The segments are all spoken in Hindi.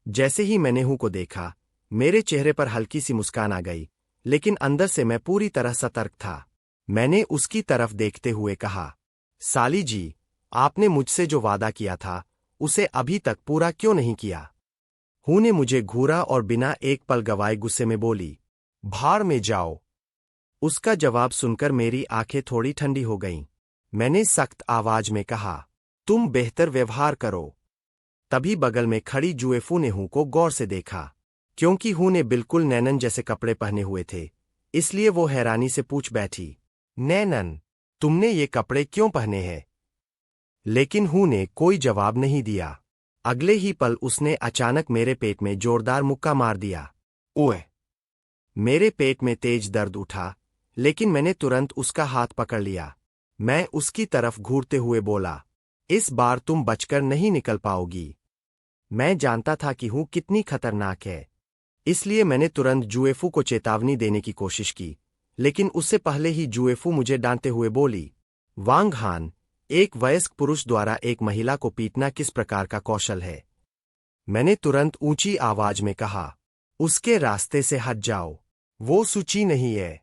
जैसे ही मैंने हू को देखा, मेरे चेहरे पर हल्की सी मुस्कान आ गई, लेकिन अंदर से मैं पूरी तरह सतर्क था। मैंने उसकी तरफ देखते हुए कहा, साली जी, आपने मुझसे जो वादा किया था, उसे अभी तक पूरा क्यों नहीं किया? हू ने मुझे घूरा और बिना एक पल गवाए गुस्से में बोली, भाड़ में जाओ। उसका जवाब सुनकर मेरी आंखें थोड़ी ठंडी हो गईं। मैंने सख्त आवाज में कहा, तुम बेहतर व्यवहार करो। तभी बगल में खड़ी जुएफू ने हू को गौर से देखा। क्योंकि हू ने बिल्कुल नैनन जैसे कपड़े पहने हुए थे, इसलिए वो हैरानी से पूछ बैठी, नैनन, तुमने ये कपड़े क्यों पहने हैं? लेकिन हू ने कोई जवाब नहीं दिया। अगले ही पल उसने अचानक मेरे पेट में जोरदार मुक्का मार दिया। ओए! मेरे पेट में तेज दर्द उठा, लेकिन मैंने तुरंत उसका हाथ पकड़ लिया। मैं उसकी तरफ घूरते हुए बोला, इस बार तुम बचकर नहीं निकल पाओगी। मैं जानता था कि हूँ कितनी खतरनाक है, इसलिए मैंने तुरंत जुएफू को चेतावनी देने की कोशिश की, लेकिन उससे पहले ही जुएफू मुझे डांटते हुए बोली, वांग हान, एक वयस्क पुरुष द्वारा एक महिला को पीटना किस प्रकार का कौशल है? मैंने तुरंत ऊंची आवाज में कहा, उसके रास्ते से हट जाओ, वो सूची नहीं है।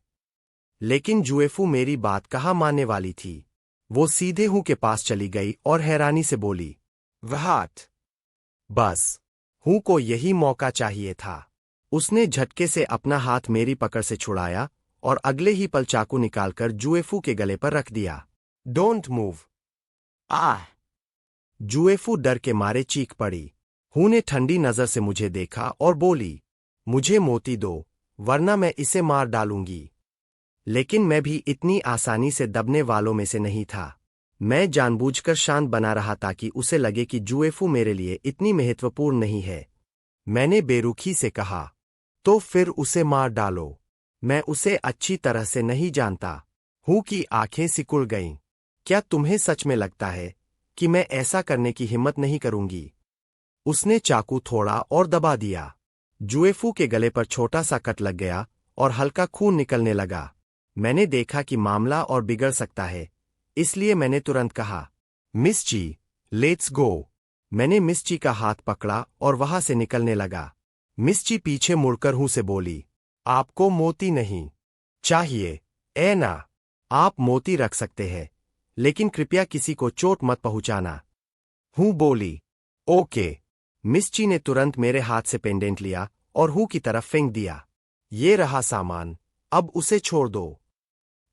लेकिन जुएफू मेरी बात कहाँ मानने वाली थी। वो सीधे हूँ के पास चली गई और हैरानी से बोली, व्हाट? बस, हूँ को यही मौका चाहिए था। उसने झटके से अपना हाथ मेरी पकड़ से छुड़ाया और अगले ही पल चाकू निकालकर जुएफू के गले पर रख दिया। Don't move. आह! जुएफू डर के मारे चीख पड़ी। हूँ ने ठंडी नजर से मुझे देखा और बोली, मुझे मोती दो, वरना मैं इसे मार डालूंगी। लेकिन मैं भी इतनी आसानी से दबने वालों में से नहीं था। मैं जानबूझकर शांत बना रहा ताकि उसे लगे कि जुएफू मेरे लिए इतनी महत्वपूर्ण नहीं है। मैंने बेरुखी से कहा, तो फिर उसे मार डालो। मैं उसे अच्छी तरह से नहीं जानता। हूँ की आंखें सिकुड़ गईं। क्या तुम्हें सच में लगता है कि मैं ऐसा करने की हिम्मत नहीं करूंगी? उसने चाकू थोड़ा और दबा दिया। जुएफू के गले पर छोटा सा कट लग गया और हल्का खून निकलने लगा। मैंने देखा कि मामला और बिगड़ सकता है, इसलिए मैंने तुरंत कहा, मिस जी, लेट्स गो। मैंने मिस जी का हाथ पकड़ा और वहां से निकलने लगा। मिस जी पीछे मुड़कर हूं से बोली, आपको मोती नहीं चाहिए, ए ना? आप मोती रख सकते हैं, लेकिन कृपया किसी को चोट मत पहुंचाना। हूँ बोली, ओके। मिस जी ने तुरंत मेरे हाथ से पेंडेंट लिया और हूँ की तरफ फेंक दिया। ये रहा सामान, अब उसे छोड़ दो।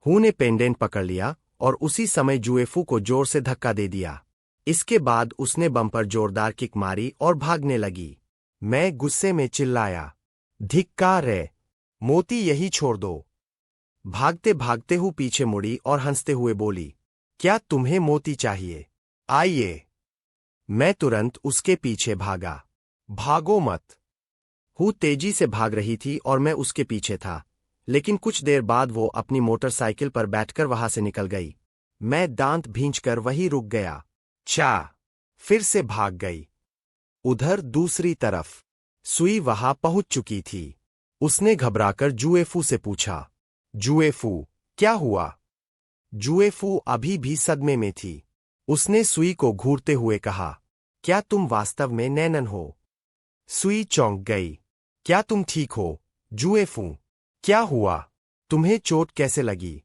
हूँ ने पेंडेंट पकड़ लिया और उसी समय जुएफू को जोर से धक्का दे दिया। इसके बाद उसने बम पर जोरदार किक मारी और भागने लगी। मैं गुस्से में चिल्लाया, धिक्कार है, मोती यही छोड़ दो। भागते भागते हूँ पीछे मुड़ी और हंसते हुए बोली, क्या तुम्हें मोती चाहिए? आइए। मैं तुरंत उसके पीछे भागा। भागो मत। हूँ तेजी से भाग रही थी और मैं उसके पीछे था, लेकिन कुछ देर बाद वो अपनी मोटरसाइकिल पर बैठकर वहां से निकल गई। मैं दांत भींचकर वहीं रुक गया। फिर से भाग गई। उधर दूसरी तरफ सुई वहां पहुंच चुकी थी। उसने घबराकर जुएफू से पूछा, जुएफू, क्या हुआ? जुएफू अभी भी सदमे में थी। उसने सुई को घूरते हुए कहा, क्या तुम वास्तव में नैनन हो? सुई चौंक गई। क्या तुम ठीक हो, जुएफू? क्या हुआ? तुम्हें चोट कैसे लगी?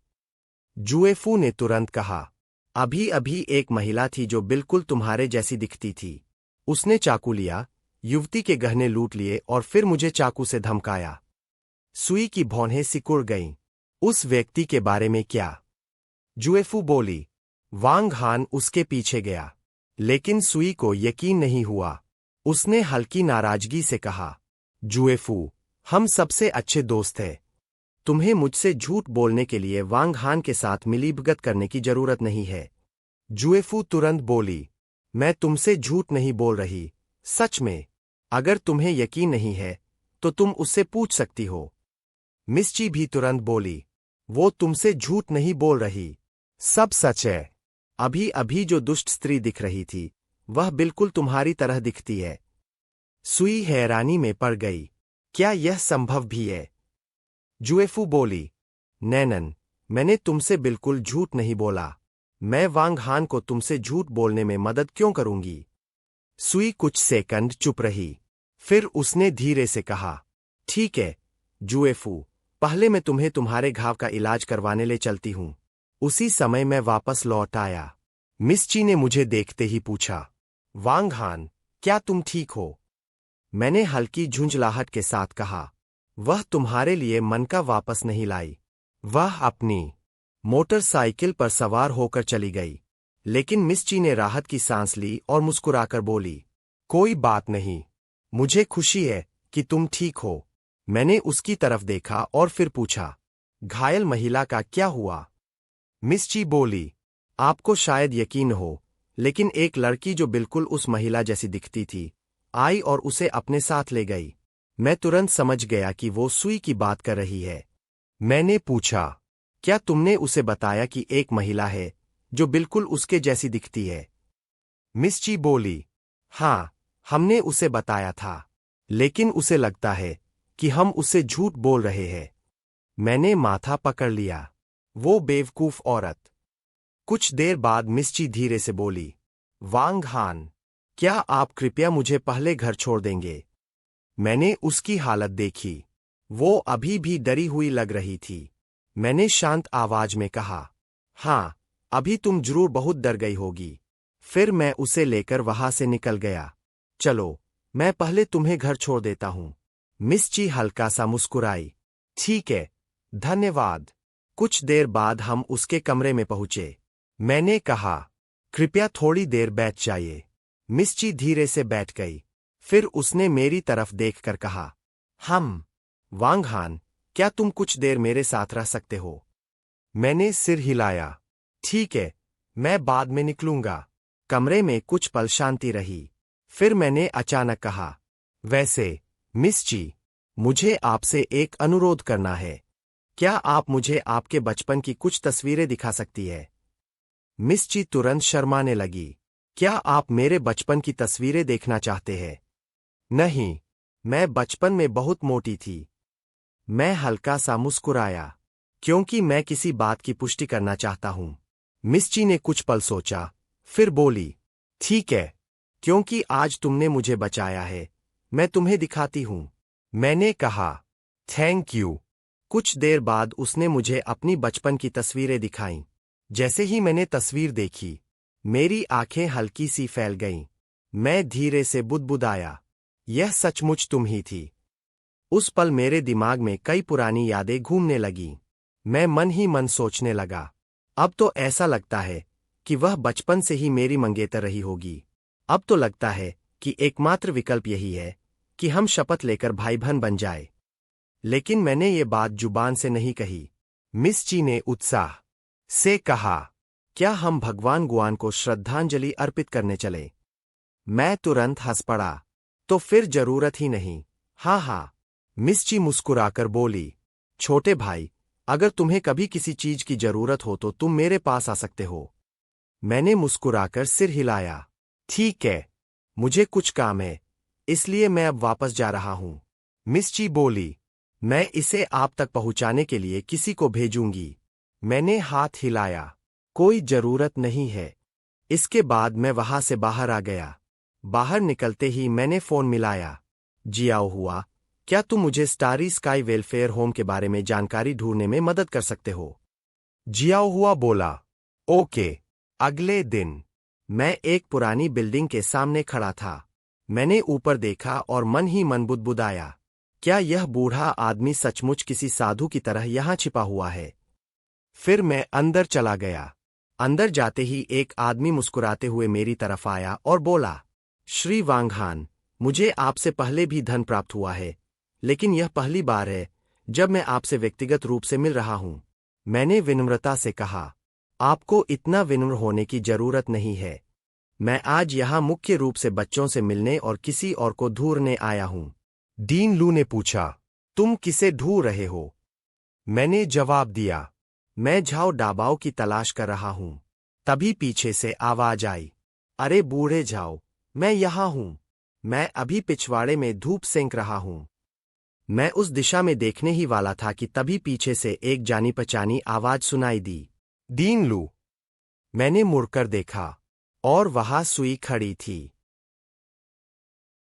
जुएफू ने तुरंत कहा, अभी अभी एक महिला थी जो बिल्कुल तुम्हारे जैसी दिखती थी। उसने चाकू लिया, युवती के गहने लूट लिए और फिर मुझे चाकू से धमकाया। सुई की भौहें सिकुड़ गईं। उस व्यक्ति के बारे में क्या? जुएफू बोली। वांग हान उसके पीछे गया, लेकिन सुई को यकीन नहीं हुआ। उसने हल्की नाराजगी से कहा, जुएफू, हम सबसे अच्छे दोस्त हैं। तुम्हें मुझसे झूठ बोलने के लिए वांग हान के साथ मिलीभगत करने की जरूरत नहीं है। जुएफू तुरंत बोली, मैं तुमसे झूठ नहीं बोल रही, सच में। अगर तुम्हें यकीन नहीं है, तो तुम उससे पूछ सकती हो। मिस्ची भी तुरंत बोली, वो तुमसे झूठ नहीं बोल रही, सब सच है। अभी अभी जो दुष्ट स्त्री दिख रही थी, वह बिल्कुल तुम्हारी तरह दिखती है। सुई हैरानी में पड़ गई। क्या यह संभव भी है? जुएफू बोली, नैनन, मैंने तुमसे बिल्कुल झूठ नहीं बोला। मैं वांग हान को तुमसे झूठ बोलने में मदद क्यों करूंगी? सुई कुछ सेकंड चुप रही। फिर उसने धीरे से कहा, ठीक है, जुएफू, पहले मैं तुम्हें तुम्हारे घाव का इलाज करवाने ले चलती हूँ। उसी समय मैं वापस लौट आया। मिस्ची ने मुझे देखते ही पूछा, वांग हान, क्या तुम ठीक हो? मैंने हल्की झुंझलाहट के साथ कहा, वह तुम्हारे लिए मन का वापस नहीं लाई। वह अपनी मोटरसाइकिल पर सवार होकर चली गई। लेकिन मिस्ची ने राहत की सांस ली और मुस्कुराकर बोली, कोई बात नहीं, मुझे खुशी है कि तुम ठीक हो। मैंने उसकी तरफ देखा और फिर पूछा, घायल महिला का क्या हुआ? मिस्ची बोली, आपको शायद यकीन हो, लेकिन एक लड़की जो बिल्कुल उस महिला जैसी दिखती थी, आई और उसे अपने साथ ले गई। मैं तुरंत समझ गया कि वो सुई की बात कर रही है। मैंने पूछा, क्या तुमने उसे बताया कि एक महिला है जो बिल्कुल उसके जैसी दिखती है? मिस्ची बोली, हाँ, हमने उसे बताया था, लेकिन उसे लगता है कि हम उससे झूठ बोल रहे हैं। मैंने माथा पकड़ लिया। वो बेवकूफ औरत। कुछ देर बाद मिस्ची धीरे से बोली, वांग हान, क्या आप कृपया मुझे पहले घर छोड़ देंगे? मैंने उसकी हालत देखी। वो अभी भी डरी हुई लग रही थी। मैंने शांत आवाज में कहा, हाँ, अभी तुम जरूर बहुत डर गई होगी। फिर मैं उसे लेकर वहां से निकल गया। चलो, मैं पहले तुम्हें घर छोड़ देता हूं। मिस्ची हल्का सा मुस्कुराई। ठीक है, धन्यवाद। कुछ देर बाद हम उसके कमरे में पहुंचे। मैंने कहा, कृपया थोड़ी देर बैठ जाइए। मिस्ची धीरे से बैठ गई। फिर उसने मेरी तरफ देखकर कहा, वांग हान, क्या तुम कुछ देर मेरे साथ रह सकते हो? मैंने सिर हिलाया। ठीक है, मैं बाद में निकलूंगा। कमरे में कुछ पल शांति रही। फिर मैंने अचानक कहा, वैसे, मिस्ची, मुझे आपसे एक अनुरोध करना है। क्या आप मुझे आपके बचपन की कुछ तस्वीरें दिखा सकती है? मिस्ची तुरंत शर्माने लगी। क्या आप मेरे बचपन की तस्वीरें देखना चाहते हैं? नहीं, मैं बचपन में बहुत मोटी थी। मैं हल्का सा मुस्कुराया, क्योंकि मैं किसी बात की पुष्टि करना चाहता हूं। मिस्ची ने कुछ पल सोचा, फिर बोली, ठीक है, क्योंकि आज तुमने मुझे बचाया है, मैं तुम्हें दिखाती हूं। मैंने कहा, थैंक यू। कुछ देर बाद उसने मुझे अपनी बचपन की तस्वीरें दिखाईं। जैसे ही मैंने तस्वीर देखी, मेरी आंखें हल्की सी फैल गईं। मैं धीरे से बुदबुदाया, यह सचमुच तुम ही थी। उस पल मेरे दिमाग में कई पुरानी यादें घूमने लगीं। मैं मन ही मन सोचने लगा, अब तो ऐसा लगता है कि वह बचपन से ही मेरी मंगेतर रही होगी। अब तो लगता है कि एकमात्र विकल्प यही है कि हम शपथ लेकर भाई बहन बन जाए। लेकिन मैंने ये बात जुबान से नहीं कही। मिस्ची ने उत्साह से कहा, क्या हम भगवान गुआन को श्रद्धांजलि अर्पित करने चले? मैं तुरंत हंस पड़ा। तो फिर जरूरत ही नहीं। हाँ, मिस्ची मुस्कुराकर बोली, छोटे भाई, अगर तुम्हें कभी किसी चीज की जरूरत हो तो तुम मेरे पास आ सकते हो। मैंने मुस्कुराकर सिर हिलाया। ठीक है, मुझे कुछ काम है, इसलिए मैं अब वापस जा रहा हूं। मिस्ची बोली, मैं इसे आप तक पहुंचाने के लिए किसी को भेजूंगी। मैंने हाथ हिलाया, कोई जरूरत नहीं है। इसके बाद मैं वहां से बाहर आ गया। बाहर निकलते ही मैंने फोन मिलाया। जियाओ हुआ, क्या तुम मुझे स्टारी स्काई वेलफेयर होम के बारे में जानकारी ढूंढने में मदद कर सकते हो? जियाओ हुआ बोला, ओके। अगले दिन मैं एक पुरानी बिल्डिंग के सामने खड़ा था। मैंने ऊपर देखा और मन ही मन बुदबुदाया, क्या यह बूढ़ा आदमी सचमुच किसी साधु की तरह यहां छिपा हुआ है? फिर मैं अंदर चला गया। अंदर जाते ही एक आदमी मुस्कुराते हुए मेरी तरफ आया और बोला, श्री वांग हान, मुझे आपसे पहले भी धन प्राप्त हुआ है, लेकिन यह पहली बार है जब मैं आपसे व्यक्तिगत रूप से मिल रहा हूं। मैंने विनम्रता से कहा, आपको इतना विनम्र होने की जरूरत नहीं है। मैं आज यहां मुख्य रूप से बच्चों से मिलने और किसी और को ढूंढने आया हूं। डीन लू ने पूछा, तुम किसे ढूंढ रहे हो? मैंने जवाब दिया, मैं झाओ डाबाओ की तलाश कर रहा हूं। तभी पीछे से आवाज आई, अरे बूढ़े झाओ, मैं यहां हूं। मैं अभी पिछवाड़े में धूप सेंक रहा हूं। मैं उस दिशा में देखने ही वाला था कि तभी पीछे से एक जानी पहचानी आवाज सुनाई दी, डीन लू। मैंने मुड़कर देखा और वहां सुई खड़ी थी।